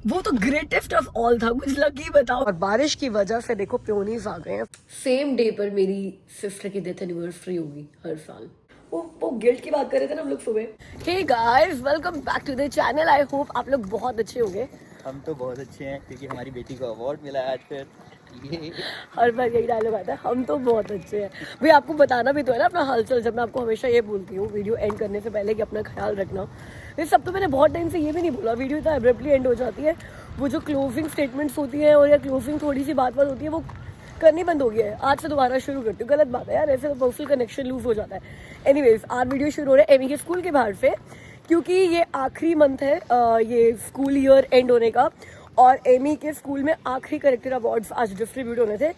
वो तो greatest of all था, कुछ लकी बताओ। और बारिश की वजह से देखो प्योनीज आ गए हैं। सेम डे पर मेरी सिस्टर की डेथ एनिवर्सरी होगी हर साल। वो गिल्ट की बात कर रहे थे ना हम लोग सुबह। Hey guys, welcome back to the channel. I hope आप लोग बहुत अच्छे होंगे। हम तो बहुत अच्छे हैं क्योंकि हमारी बेटी को अवार्ड मिला है आज। फिर हर बार यही डायलॉग आता है, हम तो बहुत अच्छे हैं। भाई आपको बताना भी तो है ना अपना हालचाल। जब मैं आपको हमेशा ये बोलती हूँ वीडियो एंड करने से पहले कि अपना ख्याल रखना, ये सब तो मैंने बहुत टाइम से ये भी नहीं बोला। वीडियो तो एब्रप्टली एंड हो जाती है। वो जो क्लोजिंग स्टेटमेंट्स होती है और या क्लोजिंग थोड़ी सी बात होती है वो करनी बंद हो गया है। आज से दोबारा शुरू करती हूँ। गलत बात है यार, ऐसे तो पर्सनल कनेक्शन लूज हो जाता है। एनीवेज, आज वीडियो शुरू हो रहा है एमी के स्कूल के बाहर से, क्योंकि ये आखिरी मंथ है ये स्कूल ईयर एंड होने का। और एमी के स्कूल में आखिरी करेक्टर अवार्ड्स आज डिस्ट्रीब्यूट होने थे।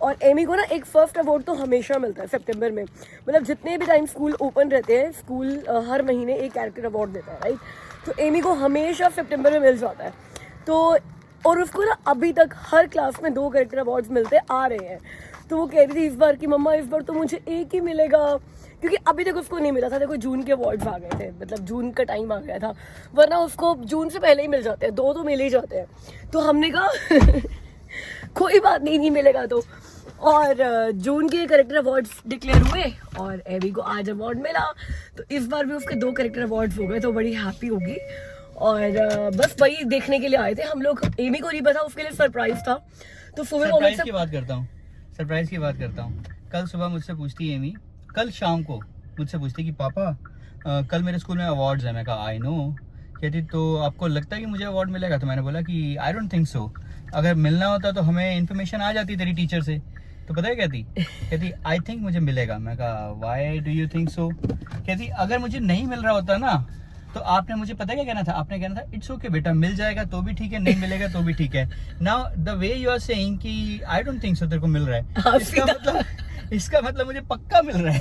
और एमी को ना एक फर्स्ट अवार्ड तो हमेशा मिलता है सितंबर में। मतलब जितने भी टाइम स्कूल ओपन रहते हैं, स्कूल हर महीने एक कैरेक्टर अवार्ड देता है, राइट। तो एमी को हमेशा सितंबर में मिल जाता है। तो और उसको ना अभी तक हर क्लास में 2 कैरेक्टर अवार्ड्स मिलते आ रहे हैं। तो वो कह रही थी इस बार कि मम्मा इस बार तो मुझे एक ही मिलेगा, क्योंकि अभी तक उसको नहीं मिला था। देखो जून के अवार्ड्स आ गए थे, मतलब जून का टाइम आ गया था, वरना उसको जून से पहले ही मिल जाते हैं। 2 तो मिल ही जाते हैं। तो हमने कहा कोई बात नहीं मिलेगा तो। और जून के करेक्टर अवार्ड्स डिक्लेयर हुए और एवी को आज अवार्ड मिला। तो इस बार भी उसके 2 करेक्टर अवार्ड्स हो गए, तो बड़ी हैप्पी होगी। और बस वही देखने के लिए आए थे हम लोग। एमी को नहीं पता, उसके लिए सरप्राइज था। तो सुबह सरप्राइज की बात करता हूँ। कल सुबह मुझसे पूछती है एमी, कल शाम को मुझसे पूछती कि पापा कल मेरे स्कूल में अवार्ड्स है। मैं कहा आई नो। कहती तो आपको लगता है कि मुझे अवार्ड मिलेगा? तो मैंने बोला कि आई डोंट थिंक सो। अगर मिलना होता तो हमें इन्फॉर्मेशन आ जाती तेरी टीचर से। तो पता है कहती आई थिंक मुझे मिलेगा। मैं कहा why do you think so? कहती अगर मुझे नहीं मिल रहा होता ना तो आपने मुझे पता है क्या कहना था? आपने कहना था इट्स ओके बेटा, मिल जाएगा तो भी ठीक है, नहीं मिलेगा तो भी ठीक है। Now the way you are saying कि आई डोंट थिंक सो तेरे को मिल रहा है, इसका मतलब मुझे पक्का मिल रहा है।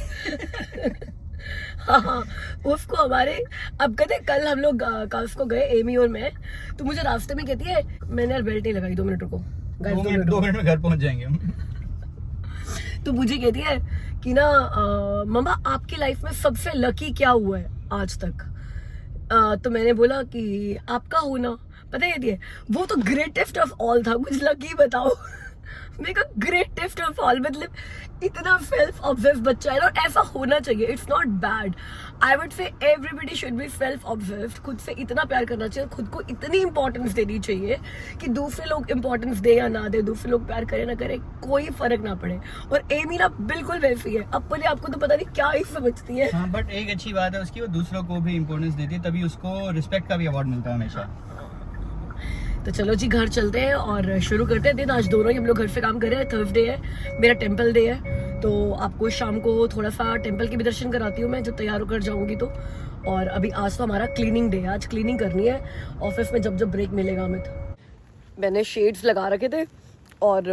हाँ, उसको हमारे अब कहते कल हम लोग काफ को गए एमी और मैं। तो मुझे रास्ते में कहती है मैंने यार बेल्ट नहीं लगाई, 2 मिनट रुको। 2 मिनट में घर पहुंच जाएंगे हम। तो मुझे कहती है कि ना मम्मा आपकी लाइफ में सबसे लकी क्या हुआ है आज तक? तो मैंने बोला कि आपका होना। पता है कहती है वो तो ग्रेटेस्ट ऑफ ऑल था, कुछ लकी बताओ। मेरे को ग्रेटेस्ट ऑफ ऑल, मतलब इतना सेल्फ ऑब्सेस्ड बच्चा है ना, और ऐसा होना चाहिए। It's not bad. I would say everybody should be self obsessed. खुद से इतना प्यार करना चाहिए, खुद को इतनी इंपॉर्टेंस देनी चाहिए कि दूसरे लोग इंपॉर्टेंस दे या ना दे, दूसरे लोग प्यार करे ना करे, कोई फर्क ना पड़े। और एमी ना बिल्कुल वैसी है। अपने आपको तो पता नहीं क्या ही समझती है। हाँ, बट एक अच्छी बात है उसकी, वो दूसरों को भी इंपॉर्टेंस देती है, तभी उसको रिस्पेक्ट का भी अवार्ड मिलता है हमेशा। तो चलो जी घर चलते हैं और शुरू करते हैं दिन। आज दोनों ही हम लोग घर से काम कर रहे हैं। थर्सडे है, मेरा टेंपल डे है। तो आपको शाम को थोड़ा सा टेंपल के भी दर्शन कराती हूँ मैं, जब तैयार होकर जाऊंगी तो। और अभी आज तो हमारा क्लीनिंग डे है, आज क्लीनिंग करनी है ऑफिस में जब जब ब्रेक मिलेगा हमें। मैंने शेड्स लगा रखे थे और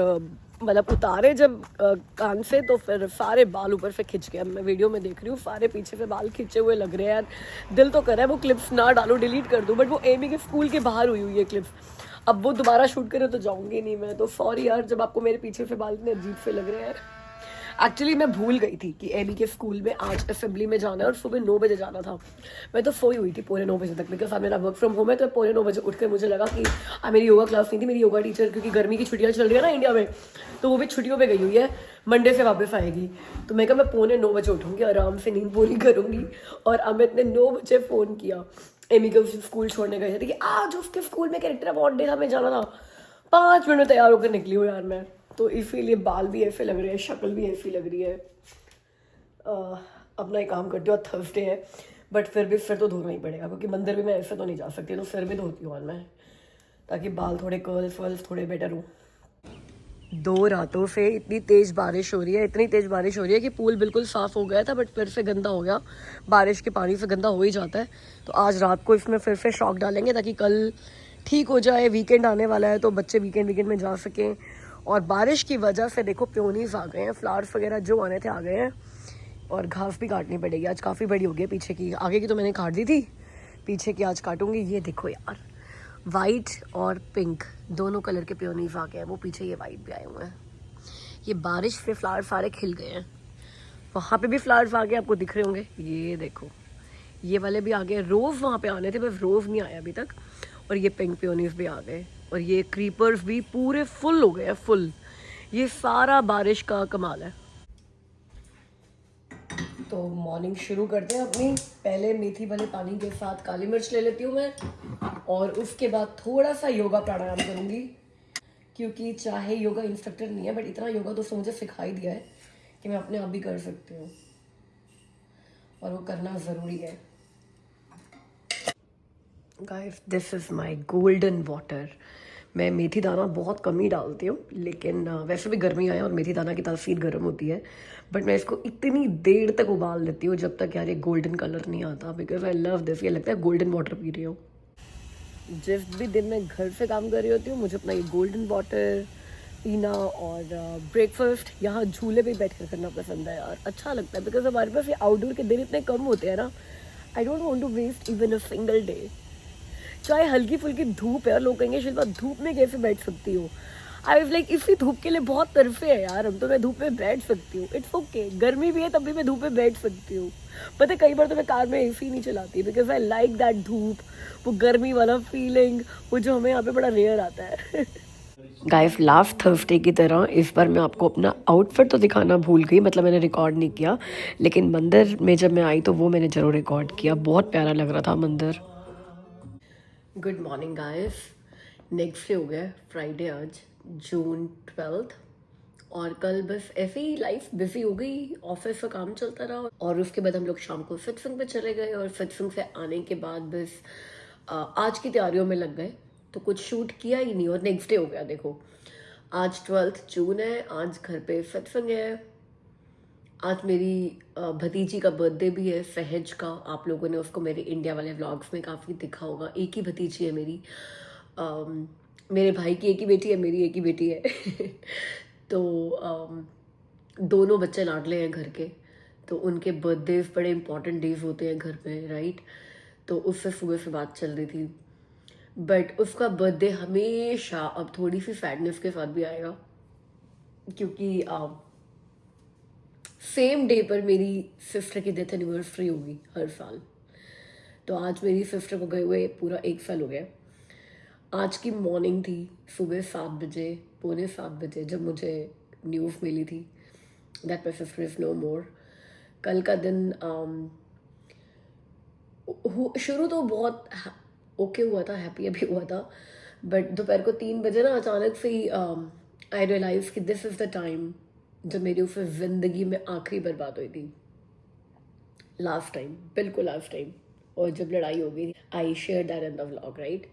मतलब उतारे जब कान से, तो फिर सारे बाल ऊपर से खिंच गए। अब मैं वीडियो में देख रही हूँ सारे पीछे से बाल खिंचे हुए लग रहे हैं यार। दिल तो कर रहा है वो क्लिप्स ना डालूं, डिलीट कर दूं, बट वो एमी के स्कूल के बाहर हुई है क्लिप्स। अब वो दोबारा शूट करे तो जाऊंगी नहीं मैं। तो सॉरी यार जब आपको मेरे पीछे से बाल इतने अजीब से लग रहे हैं यार। एक्चुअली मैं भूल गई थी कि एमी के स्कूल में आज असेंबली में जाना है और सुबह 9 बजे जाना था। मैं तो सोई हुई थी पूरे 9 बजे तक, बिकॉज आज मेरा वर्क फ्रॉम होम है। तो पूरे 9 बजे उठ कर मुझे लगा कि मेरी योगा क्लास नहीं थी। मेरी योगा टीचर, क्योंकि गर्मी की छुट्टियां चल रही है ना इंडिया में, तो वो भी छुट्टियों पे गई हुई है, मंडे से वापस आएगी। तो मैं कहा मैं पौने 9 बजे उठूंगी, आराम से नींद पूरी करूंगी। और अमित ने 9 बजे फ़ोन किया एमी को स्कूल छोड़ने गए थे कि आज उसके स्कूल में कैरेक्टर अवार्ड डे हमें जाना था। 5 मिनट में तैयार होकर निकली हूँ यार मैं। तो इसीलिए बाल भी ऐसे लग रहे हैं, शक्ल भी ऐसी लग रही है। अपना ही काम करती हूँ, थर्सडे है, बट फिर भी सिर तो धोना ही पड़ेगा, क्योंकि मंदिर भी मैं ऐसे तो नहीं जा सकती। तो सिर भी धोती हूँ मैं, ताकि बाल थोड़े कर्ल्स वर्ल्स थोड़े बेटर हो। 2 रातों से इतनी तेज़ बारिश हो रही है, इतनी तेज़ बारिश हो रही है कि पूल बिल्कुल साफ़ हो गया था, बट फिर से गंदा हो गया। बारिश के पानी से गंदा हो ही जाता है। तो आज रात को इसमें फिर से शॉक डालेंगे, ताकि कल ठीक हो जाए। वीकेंड आने वाला है तो बच्चे वीकेंड में जा सकें। और बारिश की वजह से देखो प्योनीज आ गए हैं, फ्लावर्स वगैरह जो आने थे आ गए हैं। और घास भी काटनी पड़ेगी आज, काफ़ी बड़ी हो गई पीछे की। आगे की तो मैंने काट दी थी, पीछे की आज काटूंगी। ये देखो यार, वाइट और पिंक दोनों कलर के प्योनीज आ गए हैं। वो पीछे ये वाइट भी आए हुए हैं। ये बारिश से फ्लावर सारे खिल गए हैं। वहाँ पे भी फ्लावर्स आ गए, आपको दिख रहे होंगे। ये देखो ये वाले भी आ गए। रोज़ वहाँ पे आने थे, बस रोज़ नहीं आया अभी तक। और ये पिंक पियोनीज भी आ गए, और ये क्रीपर्स भी पूरे फुल हो गए हैं, फुल। ये सारा बारिश का कमाल है। तो मॉर्निंग शुरू करते हैं अपनी। पहले मेथी वाले पानी के साथ काली मिर्च ले लेती हूँ मैं, और उसके बाद थोड़ा सा योगा प्राणायाम करूँगी, क्योंकि चाहे योगा इंस्ट्रक्टर नहीं है बट इतना योगा तो उसने मुझे सिखाई दिया है कि मैं अपने आप भी कर सकती हूँ, और वो करना ज़रूरी है। Guys, this is my golden water. मैं मेथी दाना बहुत कम ही डालती हूँ, लेकिन वैसे भी गर्मी आया और मेथी दाना की तासीर गर्म होती है, बट मैं इसको इतनी देर तक उबाल देती हूँ जब तक यार ये गोल्डन कलर नहीं आता, बिकॉज आई लव दिस। ये लगता है गोल्डन वाटर पी रही हूँ। जिस भी दिन मैं घर से काम कर रही होती हूँ, मुझे अपना ये गोल्डन वाटर पीना और ब्रेकफास्ट यहाँ झूले पे बैठ कर करना पसंद है यार। अच्छा लगता है, बिकॉज हमारे पास ये आउटडोर के दिन इतने कम होते हैं ना। I don't want to waste even a single day. चाहे हल्की फुल्की धूप है और लोग कहेंगे शिल्पा धूप में कैसे बैठ सकती हो। आई वाज लाइक इसी धूप के लिए बहुत तरफे है यार हम, तो मैं धूप में बैठ सकती हूँ। इट्स ओके, गर्मी भी है तब भी मैं धूप में बैठ सकती हूँ। पता है कई बार तो मैं कार में एसी नहीं चलाती, बिकॉज आई लाइक दैट धूप, वो गर्मी वाला फीलिंग, वो जो हमें यहाँ पे बड़ा रेयर आता है। गाइस, लास्ट थर्सडे की तरह इस बार मैं आपको अपना आउटफिट तो दिखाना भूल गई, मतलब मैंने रिकॉर्ड नहीं किया, लेकिन मंदिर में जब मैं आई तो वो मैंने ज़रूर रिकॉर्ड किया। बहुत प्यारा लग रहा था मंदिर। Good morning guys, next day हो गया, फ्राइडे आज, जून 12th, और कल बस ऐसे ही लाइफ बिजी हो गई, ऑफिस का काम चलता रहा, और उसके बाद हम लोग शाम को सत्संग पे चले गए, और सत्संग से आने के बाद बस आज की तैयारियों में लग गए, तो कुछ शूट किया ही नहीं, और नेक्स्ट डे हो गया। देखो आज 12 जून है, आज घर पे सत्संग है, आज मेरी भतीजी का बर्थडे भी है, सहज का। आप लोगों ने उसको मेरे इंडिया वाले व्लॉग्स में काफ़ी दिखा होगा। एक ही भतीजी है मेरी, मेरे भाई की एक ही बेटी है, मेरी एक ही बेटी है। तो दोनों बच्चे लाडले हैं घर के, तो उनके बर्थडेज बड़े इंपॉर्टेंट डेज होते हैं घर में, राइट। तो उससे सुबह से बात चल रही थी, बट उसका बर्थडे हमेशा अब थोड़ी सी सैडनेस के साथ भी आएगा, क्योंकि सेम डे पर मेरी सिस्टर की डेथ एनिवर्सरी होगी हर साल। तो आज मेरी सिस्टर को गए हुए पूरा 1 साल हो गया। आज की मॉर्निंग थी, सुबह 7 बजे, पौने 7 बजे, जब मुझे न्यूज़ मिली थी that my sister is no more. कल का दिन शुरू तो बहुत ओके हुआ था, हैप्पी भी हुआ था, बट दोपहर को 3 बजे ना अचानक से ही आई रियलाइज कि दिस इज़ द टाइम जब मेरी उससे ज़िंदगी में आखिरी बर्बाद हुई थी, लास्ट टाइम, बिल्कुल लास्ट टाइम। और जब लड़ाई हो गई, I share that in the vlog, right.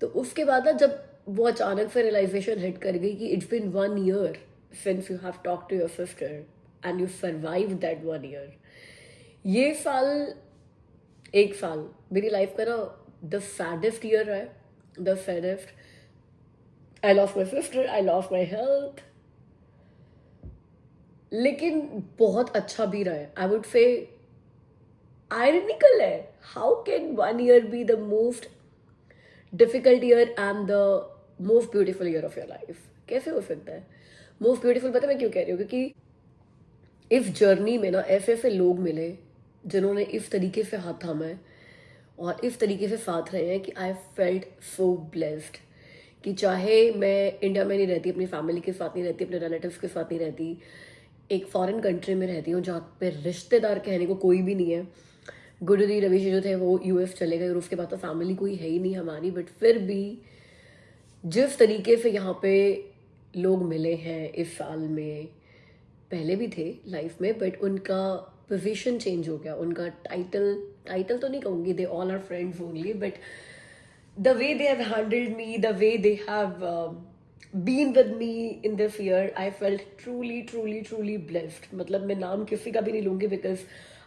तो उसके बाद ना जब वो अचानक से रियलाइजेशन हिट कर गई कि it's been 1 year since you have talk to your sister and you survive that 1 year। ये साल, 1 साल मेरी लाइफ का ना द सैडेस्ट ईयर है, the saddest. I lost my sister, I lost my health, लेकिन बहुत अच्छा भी रहा है। आई वुड से आयरनिकल है, how can 1 year be the most difficult year and the most beautiful year of your life? कैसे हो सकता है मोस्ट ब्यूटीफुल? पता मैं क्यों कह रही हूँ, क्योंकि इस जर्नी में ना ऐसे ऐसे लोग मिले जिन्होंने इस तरीके से हाथ थामा है और इस तरीके से साथ रहे हैं कि आई फेल्ट सो ब्लेस्ड कि चाहे मैं इंडिया में नहीं रहती, अपनी फैमिली के साथ नहीं रहती, अपने रिलेटिव्स के साथ नहीं रहती, एक फॉरेन कंट्री में रहती हूँ जहाँ पे रिश्तेदार कहने को कोई भी नहीं है। गुरुजी रवि जी जो थे वो यूएस चले गए और उसके बाद तो फैमिली कोई है ही नहीं हमारी, बट फिर भी जिस तरीके से यहाँ पे लोग मिले हैं इस साल में, पहले भी थे लाइफ में, बट उनका पोजीशन चेंज हो गया, उनका टाइटल तो नहीं कहूँगी, they all are friends only, but the way they have handled me, the way they have been with me in this year, I felt truly truly truly blessed. मतलब मैं नाम किसी का भी नहीं लूँगी, बिकॉज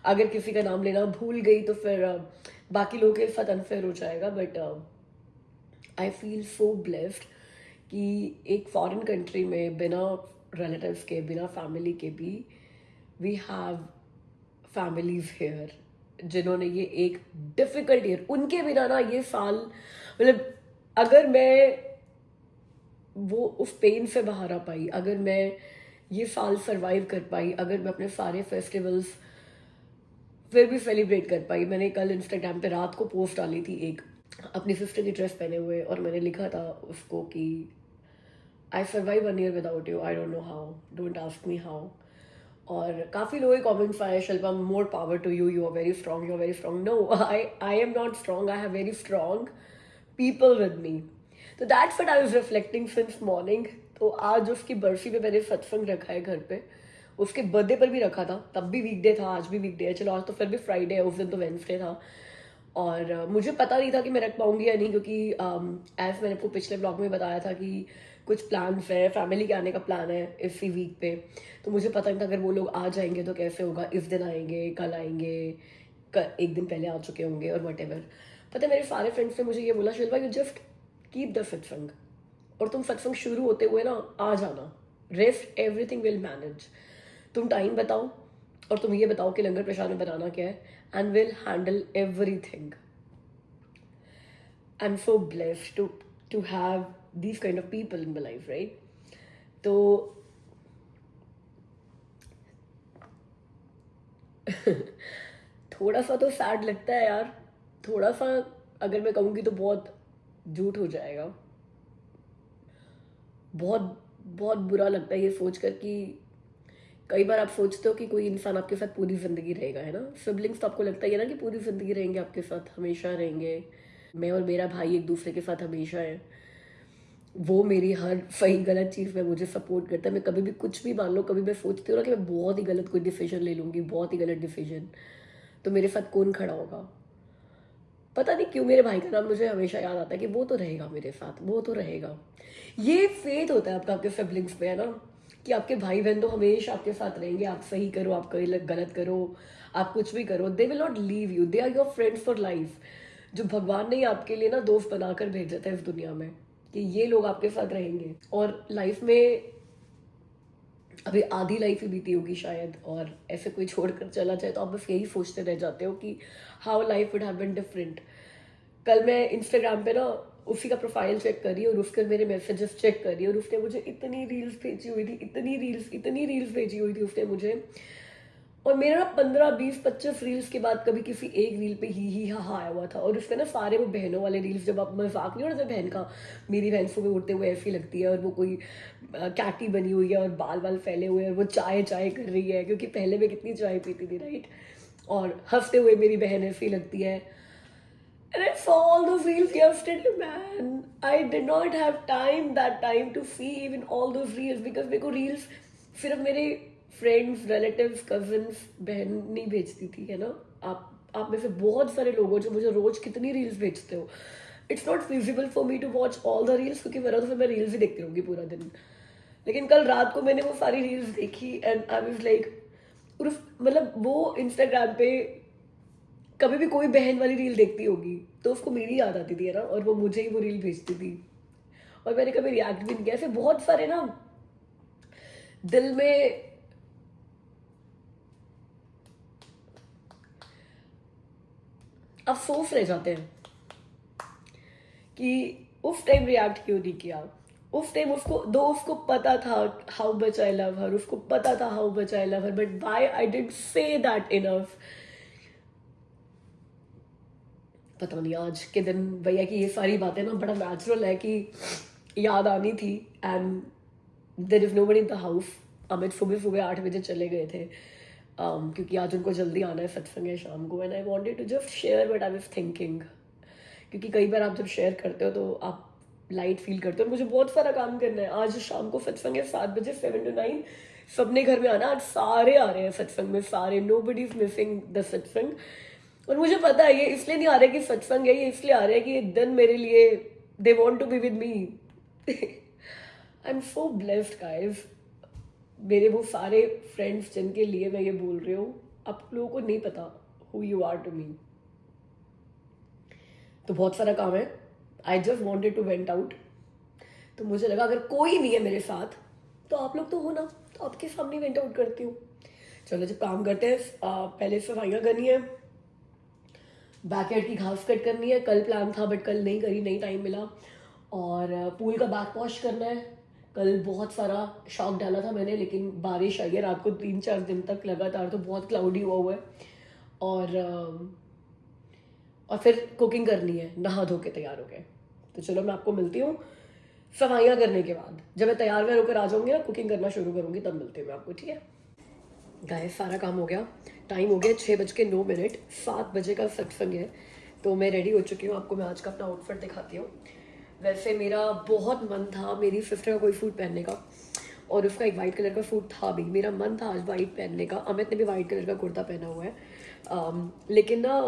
अगर किसी का नाम लेना भूल गई तो फिर बाकी लोगों के साथ अनफेयर हो जाएगा, but I feel so blessed कि एक फॉरेन कंट्री में बिना रिलेटिव्स के, बिना फैमिली के भी वी हैव फैमिलीज हेयर जिन्होंने ये एक डिफिकल्ट ईयर, उनके बिना ना ये साल, मतलब अगर मैं वो उस पेन से बाहर आ पाई, अगर मैं ये साल सरवाइव कर पाई, अगर मैं अपने सारे फेस्टिवल्स फिर भी सेलिब्रेट कर पाई। मैंने कल इंस्टाग्राम पे रात को पोस्ट डाली थी एक, अपनी सिस्टर की ड्रेस पहने हुए, और मैंने लिखा था उसको कि I survive 1 year without you, I don't know how, don't ask me how. और काफ़ी लोगों के कमेंट्स आए, Shilpa more power to you, you are very strong, you are very strong. No, I am not strong, I have very strong people with me. तो that's what I was reflecting since morning. तो आज उसकी बर्फी पे मैंने सत्संग रखा है घर पे, उसके बर्थडे पर भी रखा था, तब भी वीकडे था, आज भी वीकडे है। चलो आज तो फिर भी फ्राइडे है, उस दिन तो वेंसडे था। और मुझे पता नहीं था कि मैं रख पाऊंगी या नहीं, क्योंकि एज मैंने आपको पिछले ब्लॉग में बताया था कि कुछ प्लान्स है, फैमिली के आने का प्लान है इसी वीक पे। तो मुझे पता नहीं था अगर वो लोग आ जाएंगे तो कैसे होगा, इस दिन आएंगे, कल आएंगे, एक दिन पहले आ चुके होंगे और वट एवर। पता है मेरे सारे फ्रेंड्स ने मुझे ये बोला, Shilpa you just keep the सत्संग, और तुम सत्संग शुरू होते हुए ना आ जाना, रेस्ट एवरीथिंग विल मैनेज। तुम टाइम बताओ और तुम ये बताओ कि लंगर प्रसाद में बनाना क्या है, and will handle everything. I am so blessed to have these kind of people in my life, right? तो थोड़ा सा तो सैड लगता है यार, थोड़ा सा अगर मैं कहूँगी तो बहुत झूठ हो जाएगा। बहुत बहुत बुरा लगता है ये सोचकर कि कई बार आप सोचते हो कि कोई इंसान आपके साथ पूरी ज़िंदगी रहेगा, है ना। सिबलिंग्स तो आपको लगता ही है ना कि पूरी ज़िंदगी रहेंगे आपके साथ, हमेशा रहेंगे। मैं और मेरा भाई एक दूसरे के साथ हमेशा है, वो मेरी हर सही गलत चीज़ में मुझे सपोर्ट करता है। मैं कभी भी कुछ भी मान लो, कभी मैं सोचती हूँ ना कि मैं बहुत ही गलत कोई डिसीजन ले लूँगी, बहुत ही गलत डिसीजन, तो मेरे साथ कौन खड़ा होगा। पता नहीं क्यों मेरे भाई का नाम मुझे हमेशा याद आता है कि वो तो रहेगा मेरे साथ, वो तो रहेगा। ये फेथ होता है आपका आपके सिबलिंग्स पे, है ना, कि आपके भाई बहन तो हमेशा आपके साथ रहेंगे। आप सही करो, आप गलत करो, आप कुछ भी करो, they will not leave you, they are your friends for life. जो भगवान ने आपके लिए ना दोस्त बनाकर भेजा था इस दुनिया में, कि ये लोग आपके साथ रहेंगे। और लाइफ में अभी आधी लाइफ ही बीती होगी शायद, और ऐसे कोई छोड़कर चला जाए तो आप बस यही सोचते रह जाते हो कि how life would have been different. कल मैं इंस्टाग्राम पे ना उसी का प्रोफाइल चेक करी और उसके मेरे मैसेजेस चेक करी, और उसने मुझे इतनी रील्स भेजी हुई थी, इतनी रील्स भेजी हुई थी उसने मुझे। और मेरा ना 15 20 25 रील्स के बाद कभी किसी एक रील पे ही हा आया हुआ था, और उसमें ना सारे वो बहनों वाले रील्स, जब आप मजाक नहीं उड़ाते बहन का, मेरी बहन सुबह उठते हुए ऐसी लगती है और वो कोई कैटी बनी हुई है और बाल बाल फैले हुए हैं और वो चाय चाय कर रही है, क्योंकि पहले मैं कितनी चाय पीती थी, राइट। और हंसते हुए मेरी बहन ऐसी लगती है। And I saw all those reels yesterday, man. I did not have that time to see even all those reels, because मेरे को reels सिर्फ मेरे फ्रेंड्स, रिलेटिव्स, कजिन्स, बहन नहीं भेजती थी, है ना। आप में से बहुत सारे लोग हो जो मुझे रोज कितनी रील्स भेजते हो। It's not feasible for me to watch all the reels, क्योंकि मेरा तो फिर मैं रील्स ही देखती रहूँगी पूरा दिन। लेकिन कल रात को मैंने वो सारी रील्स देखी एंड आई वाज लाइक, मतलब वो इंस्टाग्राम पे कभी भी कोई बहन वाली रील देखती होगी तो उसको मेरी याद आती थी, है ना, और वो मुझे ही वो रील भेजती थी, और मैंने कभी रिएक्ट भी नहीं किया। ऐसे बहुत सारे ना दिल में अफसोस रह जाते हैं कि उस टाइम रिएक्ट क्यों नहीं किया। उस टाइम उसको पता था हाउ मच आई लव हर, उसको पता था how much I love her, but why I didn't say that enough. पता नहीं आज के दिन भैया की ये सारी बातें ना बड़ा नेचुरल है कि याद आनी थी। And there is nobody in the house. Amit सुबह 8 बजे चले गए थे, क्योंकि आज उनको जल्दी आना है, सत्संग है शाम को। And I wanted to just share what I was thinking, क्योंकि कई बार आप जब शेयर करते हो तो आप लाइट फील करते हो। मुझे बहुत सारा काम करना है, आज शाम को सत्संग है 7 बजे, 7 to 9 सबने घर में आना। आज सारे आ रहे हैं सत्संग में, सारे, नोबडी इज मिसिंग द सत्संग। और मुझे पता है ये इसलिए नहीं आ रहे कि सत्संग है, ये इसलिए आ रहे हैं कि ये दिन मेरे लिए, they want to be with me. I am so blessed guys. मेरे वो सारे फ्रेंड्स जिनके लिए मैं ये बोल रही हूँ, आप लोगों को नहीं पता who you are to me. तो बहुत सारा काम है, I just wanted to vent out. तो मुझे लगा अगर कोई नहीं है मेरे साथ तो आप लोग तो हो ना, तो आपके सामने वेंट आउट करती हूँ। चलो जब काम करते हैं, पहले सफाइयाँ करनी है, बैकयार्ड की घास कट करनी है। कल प्लान था बट कल नहीं करी, नहीं टाइम मिला। और पूल का बैक वॉश करना है। कल बहुत सारा शॉक डाला था मैंने, लेकिन बारिश आई है रात को 3 4 दिन तक लगातार, तो बहुत क्लाउडी हुआ है। और फिर कुकिंग करनी है नहा धो के तैयार हो गए। तो चलो मैं आपको मिलती हूँ सफाइयाँ करने के बाद, जब मैं तैयार वैयार होकर आ जाऊँगी ना, कुकिंग करना शुरू करूँगी, तब मिलती हूँ मैं आपको, ठीक है। गाइस सारा काम हो गया, टाइम हो गया 6:09, 7 बजे का सत्संग है, तो मैं रेडी हो चुकी हूँ। आपको मैं आज का अपना आउटफिट दिखाती हूँ। वैसे मेरा बहुत मन था मेरी सिस्टर का कोई सूट पहनने का, और उसका एक वाइट कलर का सूट था भी, मेरा मन था आज वाइट पहनने का। अमित ने भी वाइट कलर का कुर्ता पहना हुआ है, लेकिन ना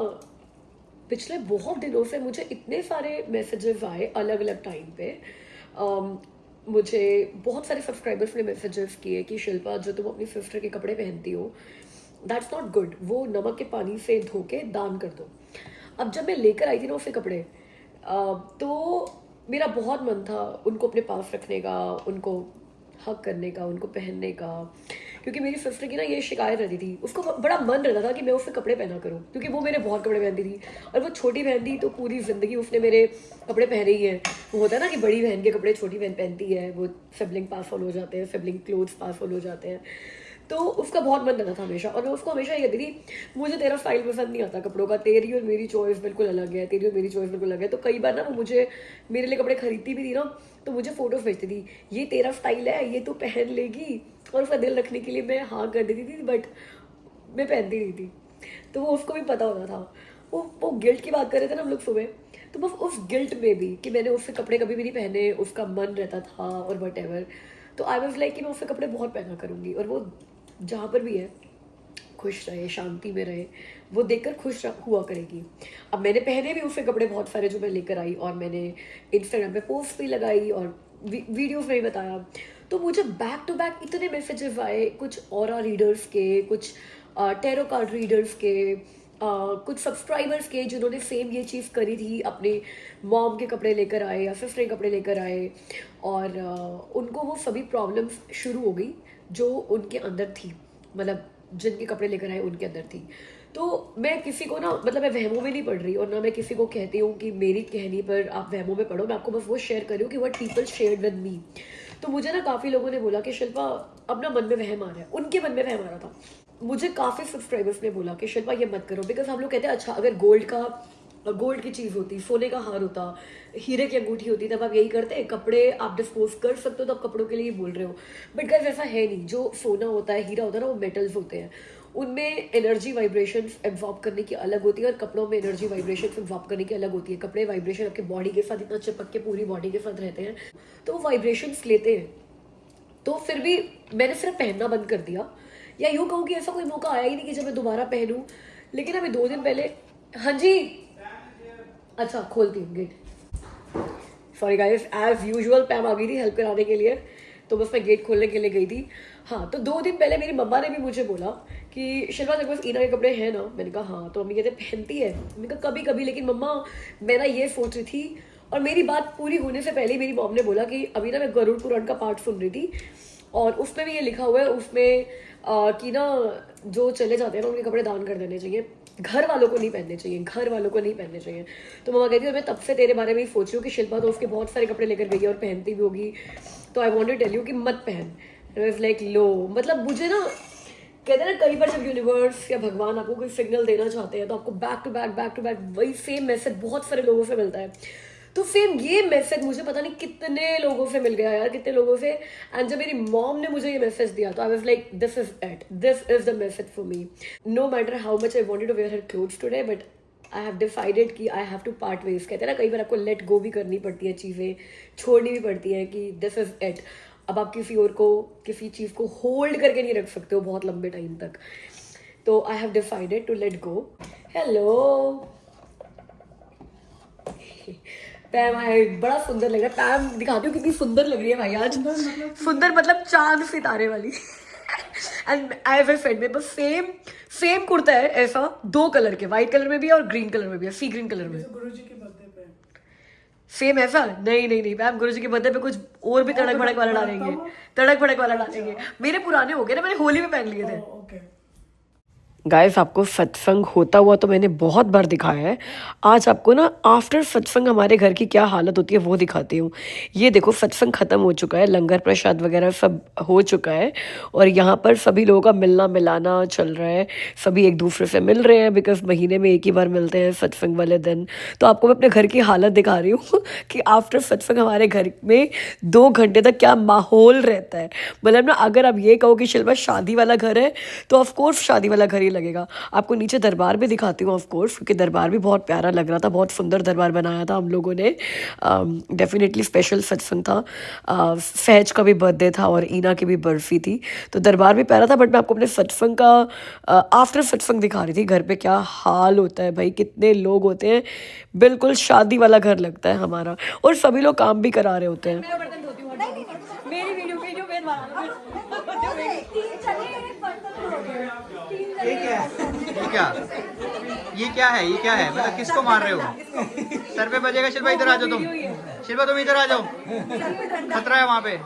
पिछले बहुत दिनों से मुझे इतने सारे मैसेजेस आए अलग अलग टाइम पे। मुझे बहुत सारे सब्सक्राइबर्स ने मैसेजेस किए कि शिल्पा जो तुम अपनी सिस्टर के कपड़े पहनती हो दैट्स नॉट गुड, वो नमक के पानी से धो के दान कर दो। अब जब मैं लेकर आई थी ना उससे कपड़े, तो मेरा बहुत मन था उनको अपने पास रखने का, उनको हक करने का, उनको पहनने का, क्योंकि मेरी सिस्टर की ना ये शिकायत रहती थी, उसको बड़ा मन रहता था कि मैं उससे कपड़े पहना करूँ, क्योंकि वो मेरे बहुत कपड़े पहनती थी, और वो छोटी बहन थी तो पूरी ज़िंदगी उसने मेरे कपड़े पहने ही हैं। वो होता है ना कि बड़ी बहन के कपड़े छोटी बहन पहनती है, वो सिबलिंग पास ऑन हो जाते हैं, सिबलिंग क्लोथ्स पास ऑन हो जाते हैं, तो उसका बहुत मन रहता था हमेशा। और मैं उसको हमेशा ये कहती थी मुझे तेरा स्टाइल पसंद नहीं आता कपड़ों का, तेरी और मेरी चॉइस बिल्कुल अलग है, तेरी और मेरी चॉइस बिल्कुल अलग है। तो कई बार ना वो मुझे मेरे लिए कपड़े खरीदती भी थी ना, तो मुझे फोटो भेजती थी, ये तेरा स्टाइल है, ये तू पहन लेगी, और उसका दिल रखने के लिए मैं हाँ कर देती थी, बट मैं पहनती नहीं थी। तो वो उसको भी पता होता था। वो गिल्ट की बात कर रहे थे ना हम लोग सुबह, तो बस उस गिल्ट में भी कि मैंने उससे कपड़े कभी भी नहीं पहने, उसका मन रहता था और वट एवर, तो आई वॉज लाइक कि मैं उससे कपड़े बहुत पहना करूँगी, और वो जहाँ पर भी है खुश रहे, शांति में रहे, वो देखकर खुश हुआ करेगी। अब मैंने पहने भी उससे कपड़े बहुत सारे जो मैं लेकर आई, और मैंने इंस्टाग्राम पे पोस्ट भी लगाई और वीडियोस में भी बताया। तो मुझे बैक टू बैक इतने मैसेजेस आए, कुछ ऑरा रीडर्स के, कुछ टैरो कार्ड रीडर्स के, कुछ सब्सक्राइबर्स के जिन्होंने सेम ये चीज़ करी थी, अपने मॉम के कपड़े लेकर आए या सिस्टर के कपड़े लेकर आए, और उनको वो सभी प्रॉब्लम्स शुरू हो गई जो उनके अंदर थी, मतलब जिनके कपड़े लेकर आए उनके अंदर थी। तो मैं किसी को ना, मतलब मैं वहमों में नहीं पढ़ रही, और ना मैं किसी को कहती हूँ कि मेरी कहनी पर आप वहमों में पढ़ो, मैं आपको बस वो शेयर कर रही हूँ कि what people shared with me. तो मुझे ना काफ़ी लोगों ने बोला कि शिल्पा अब ना मन में वहम आ रहा है, उनके मन में वहम आ रहा था। मुझे काफ़ी सब्सक्राइबर्स ने बोला कि शिल्पा ये मत करो, बिकॉज हम लोग कहते हैं अच्छा अगर गोल्ड की चीज़ होती, सोने का हार होता, हीरे की अंगूठी होती, तब आप यही करते, कपड़े आप डिस्पोज कर सकते हो तो आप कपड़ों के लिए ही बोल रहे हो। बट गाइस ऐसा है नहीं, जो सोना होता है, हीरा होता है ना, वो मेटल्स होते हैं, उनमें एनर्जी वाइब्रेशंस एब्जॉर्ब करने की अलग होती है, और कपड़ों में एनर्जी वाइब्रेशंस एब्जॉर्ब करने की अलग होती है। कपड़े वाइब्रेशन आपके बॉडी के साथ इतना चिपक के पूरी बॉडी के साथ रहते हैं, तो वो वाइब्रेशंस लेते हैं। तो फिर भी मैंने सिर्फ पहनना बंद कर दिया, या यूँ कहूँ कि ऐसा कोई मौका आया ही नहीं कि जब मैं दोबारा पहनूँ। लेकिन अभी 2 दिन पहले, हाँ जी, अच्छा खोलती हूँ gate, sorry guys, as usual Pam आ गई थी हेल्प कराने के लिए, तो बस मैं गेट खोलने के लिए गई थी। हाँ, तो 2 दिन पहले मेरी मम्मा ने भी मुझे बोला कि शिल्पा तेरे पास ईना के कपड़े हैं ना? मैंने कहा हाँ। तो मम्मी कहते पहनती है? मैंने कहा कभी कभी, लेकिन मम्मा मैं ना ये सोच रही थी, और मेरी बात पूरी होने से पहले मेरी मॉम ने बोला कि अभी ना मैं गरुड़ पुराण का पाठ सुन रही थी, और उसमें भी ये लिखा हुआ है उसमें कि ना जो चले जाते हैं ना उनके कपड़े दान कर देने चाहिए, घर वालों को नहीं पहनने चाहिए, घर वालों को नहीं पहनने चाहिए। तो मम्मा कहती है मैं तब से तेरे बारे में ही सोच रही हूँ कि शिल्पा तो उसके बहुत सारे कपड़े लेकर गई है और पहनती भी होगी, तो I want to tell you कि मत पहन। लाइक लो, मतलब मुझे ना कहते हैं ना कई बार जब यूनिवर्स या भगवान आपको कोई सिग्नल देना चाहते हैं तो आपको बैक टू बैक वही सेम मैसेज बहुत सारे लोगों से मिलता है। तो सेम ये मैसेज मुझे पता नहीं कितने लोगों से मिल गया यार, कितने लोगों से। एंड जब मेरी मॉम ने मुझे ये मैसेज दिया तो I was like this is it, this is the message for me. No matter how much I wanted to wear her clothes today, but I have decided कि I have to part ways. कहते हैं ना कई बार आपको let go भी करनी पड़ती है, चीज़ें छोड़नी भी पड़ती है कि दिस इज इट। अब आप किसी और को, किसी चीज़ को होल्ड करके नहीं रख सकते हो बहुत लंबे टाइम तक। तो I have decided to let go. Hello Pam, बड़ा सुंदर लग रहा है। पैम दिखाती हूँ कितनी सुंदर लग रही है भाई आज। सुंदर मतलब चांद सितारे वाली। एंड आई हैव सेड मेरे पास सेम कुर्ता है ऐसा 2 कलर के, व्हाइट कलर में भी है और ग्रीन कलर में भी है, सी ग्रीन कलर में। गुरुजी के बर्थडे पे सेम ऐसा? नहीं मैम, गुरुजी के बर्थडे पे कुछ और भी तड़क भड़क वाला डालेंगे, तड़क भड़क वाला डालेंगे। मेरे पुराने हो गए ना, मैंने होली में पहन लिए थे। ओके। गाइस आपको सत्संग होता हुआ तो मैंने बहुत बार दिखाया है। आज आपको ना आफ्टर सत्संग हमारे घर की क्या हालत होती है वो दिखाती हूँ। ये देखो सत्संग खत्म हो चुका है, लंगर प्रसाद वगैरह सब हो चुका है और यहाँ पर सभी लोगों का मिलना मिलाना चल रहा है। सभी एक दूसरे से मिल रहे हैं बिकॉज महीने में एक ही बार मिलते हैं सत्संग वाले दिन। तो आपको मैं अपने घर की हालत दिखा रही हूँ कि आफ्टर सत्संग हमारे घर में 2 घंटे तक क्या माहौल रहता है। मतलब ना अगर आप ये कहो कि शिल्पा शादी वाला घर है तो ऑफकोर्स शादी वाला घर ही लगेगा। आपको नीचे दरबार भी दिखाती हूँ ऑफकोर्स, क्योंकि दरबार भी बहुत प्यारा लग रहा था, बहुत सुंदर दरबार बनाया था हम लोगों ने। डेफिनेटली स्पेशल सत्संग था। सहज का भी बर्थडे था और ईना की भी बर्फी थी, तो दरबार भी प्यारा था। बट मैं आपको अपने सत्संग का आफ्टर सत्संग दिखा रही थी। घर पे क्या हाल होता है भाई, कितने लोग होते हैं, बिल्कुल शादी वाला घर लगता है हमारा। और सभी लोग काम भी करा रहे होते हैं। मेरी वीडियो ये क्या है ये क्या है मतलब किसको मार रहे हो? सर पे बजेगा। शिल्पा इधर आ जाओ तुम, शिल्पा तुम इधर आ जाओ, खतरा है वहाँ पे।